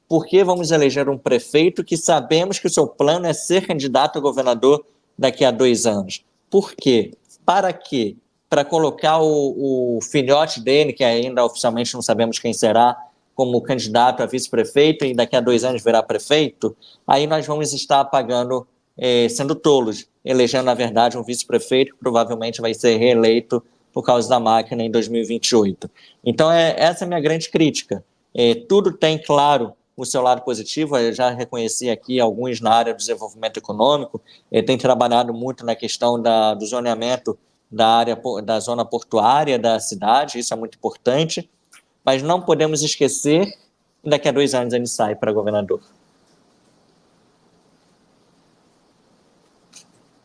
Speaker 2: Por que vamos eleger um prefeito que sabemos que o seu plano é ser candidato a governador daqui a 2 anos? Por quê? Para quê? Para colocar o filhote dele, que ainda oficialmente não sabemos quem será, como candidato a vice-prefeito e daqui a 2 anos virá prefeito, aí nós vamos estar pagando, sendo tolos, elegendo, na verdade, um vice-prefeito que provavelmente vai ser reeleito por causa da máquina em 2028. Então, essa é a minha grande crítica. Tudo tem, claro, o seu lado positivo. Eu já reconheci aqui alguns na área do desenvolvimento econômico. Ele tem trabalhado muito na questão do zoneamento da zona portuária da cidade, isso é muito importante, mas não podemos esquecer que daqui a 2 anos ele sai para governador.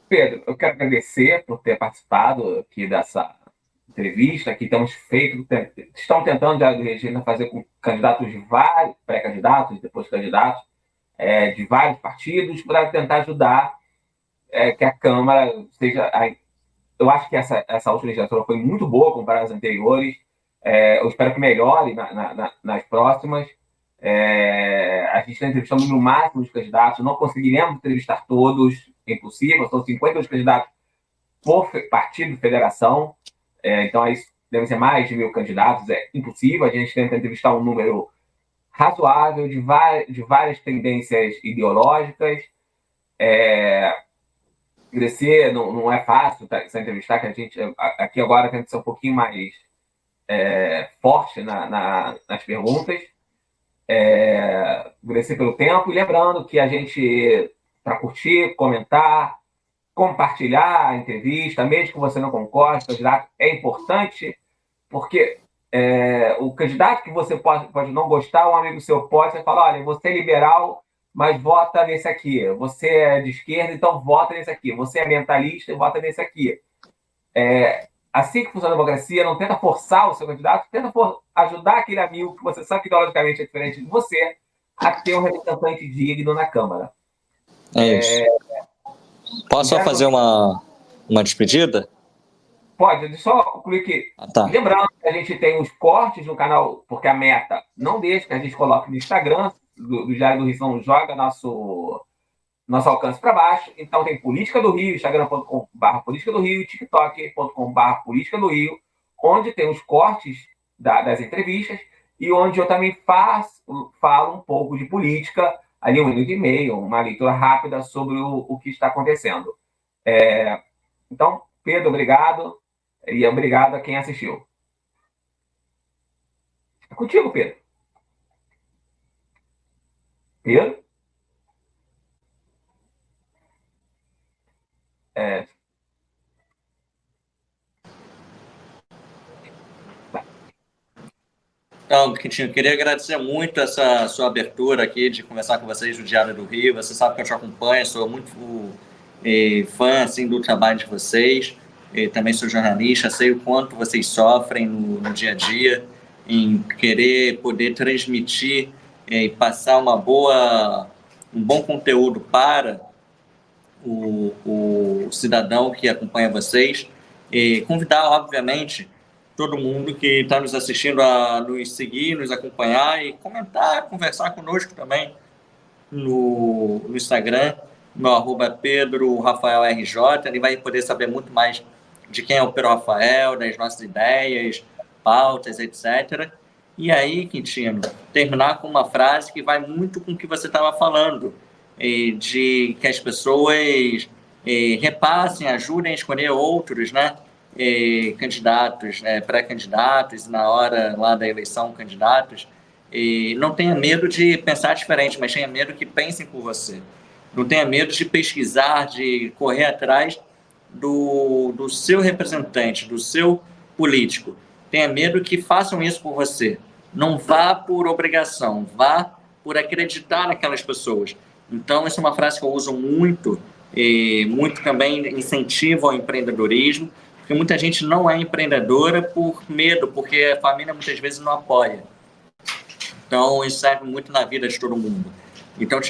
Speaker 1: Pedro, eu quero agradecer por ter participado aqui dessa entrevista que estão tentando já, Regina, fazer com candidatos de vários, pré-candidatos, depois candidatos, de vários partidos, para tentar ajudar que a Câmara seja. Eu acho que essa última legislatura foi muito boa comparada às anteriores. Eu espero que melhore nas próximas. A gente está entrevistando no máximo os candidatos, não conseguiremos entrevistar todos, é impossível, são 52 candidatos por partido, federação, então aí devem ser mais de 1.000 candidatos, é impossível, a gente tenta entrevistar um número razoável de várias tendências ideológicas. Crescer não é fácil, essa entrevistar, que a gente aqui agora tem que ser um pouquinho mais forte nas perguntas. Agradecer pelo tempo e lembrando que a gente, para curtir, comentar, compartilhar a entrevista, mesmo que você não concorde, o candidato é importante, porque o candidato que você pode não gostar, um amigo seu pode, você fala, olha, você é liberal, mas vota nesse aqui. Você é de esquerda, então vota nesse aqui. Você é ambientalista, vota nesse aqui. Assim que funciona a democracia, não tenta forçar o seu candidato, tenta ajudar aquele amigo que você sabe que ideologicamente é diferente de você a ter um representante digno na Câmara.
Speaker 2: É isso. Posso só fazer uma despedida?
Speaker 1: Pode, deixa eu só concluir que,
Speaker 2: Tá.
Speaker 1: lembrando que a gente tem os cortes no canal, porque a meta não deixa que a gente coloque no Instagram, do Diário do Rio, não joga nosso alcance para baixo. Então tem Política do Rio, instagram.com/política do Rio, tiktok.com/política do Rio, onde tem os cortes das entrevistas e onde eu também falo um pouco de política, ali 1 minuto e meio, uma leitura rápida sobre o que está acontecendo. Então, Pedro, obrigado. E obrigado a quem assistiu. É contigo, Pedro. Pedro?
Speaker 2: Então, Quintinho, queria agradecer muito essa sua abertura aqui de conversar com vocês do Diário do Rio. Você sabe que eu te acompanho, sou muito fã assim, do trabalho de vocês. Também sou jornalista, sei o quanto vocês sofrem no dia a dia em querer poder transmitir e passar um bom conteúdo para o cidadão que acompanha vocês. E convidar, obviamente, todo mundo que está nos assistindo a nos seguir, nos acompanhar e comentar, conversar conosco também no Instagram, meu @PedroRafaelRJ. Ele vai poder saber muito mais de quem é o Pedro Rafael, das nossas ideias, pautas, etc. E aí, Quintino, terminar com uma frase que vai muito com o que você estava falando, de que as pessoas repassem, ajudem a escolher outros, né? Candidatos, pré-candidatos, na hora lá da eleição, candidatos. Não tenha medo de pensar diferente, mas tenha medo que pensem por você. Não tenha medo de pesquisar, de correr atrás do seu representante, do seu político. Tenha medo que façam isso por você. Não vá por obrigação, vá por acreditar naquelas pessoas. Então, essa é uma frase que eu uso muito, e muito também incentivo ao empreendedorismo, porque muita gente não é empreendedora por medo, porque a família muitas vezes não apoia. Então, isso serve muito na vida de todo mundo. Então,